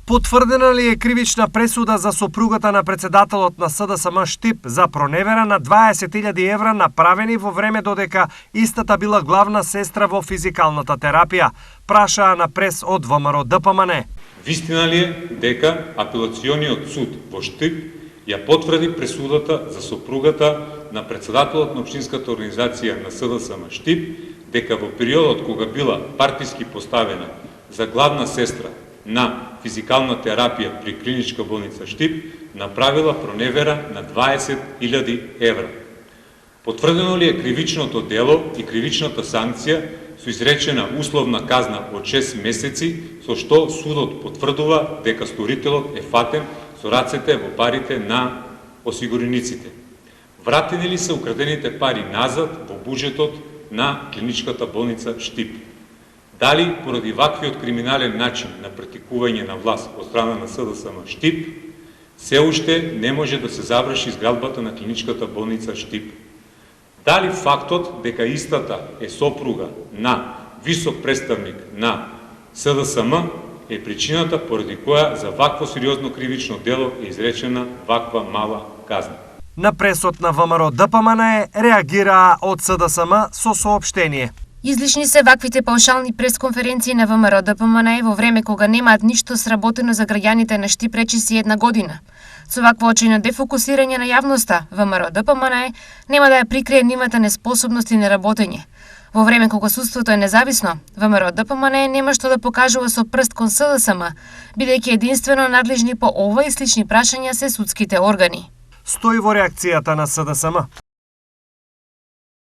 Потврдена ли е кривична пресуда за сопругата на председателот на СДСМ Штип за проневера на 20.000 евра направени во време додека истата била главна сестра во физикалната терапија? Прашаа на прес од ВМРО ДПМН. Вистина ли е дека апелациониот суд во Штип ја потврди пресудата за сопругата на председателот на општинската организација на СДСМ Штип дека во периодот кога била партиски поставена за главна сестра на физикална терапија при клиничка болница Штип направила проневера на 20.000 евра? Потврдено ли е кривичното дело и кривичната санкција со изречена условна казна од 6 месеци, со што судот потврдува дека сторителот е фатен со рацете во парите на осигурениците? Вратени ли се украдените пари назад во буџетот на клиничката болница Штип? Дали поради ваквиот криминален начин на претекување на власт од страна на СДСМ Штип, се уште не може да се заврши изградбата на клиничката болница Штип? Дали фактот дека истата е сопруга на висок представник на СДСМ е причината поради која за вакво сериозно кривично дело е изречена ваква мала казна? На пресот на ВМРО ДПМН реагираа од СДСМ со соопштение. Излишни се ваквите паушални пресконференции на ВМРО ДПМН во време кога немаат ништо сработено за граѓаните на Штип речиси една година. Со вакво очино дефокусирање на јавноста, ВМРО ДПМН нема да ја прикрие нивната неспособност и неработење. Во време кога судството е независно, ВМРО ДПМН нема што да покажува со прст кон СДСМ, бидејќи единствено надлежни по ова и слични прашања се судските органи. Стои во реакцијата на СДСМ.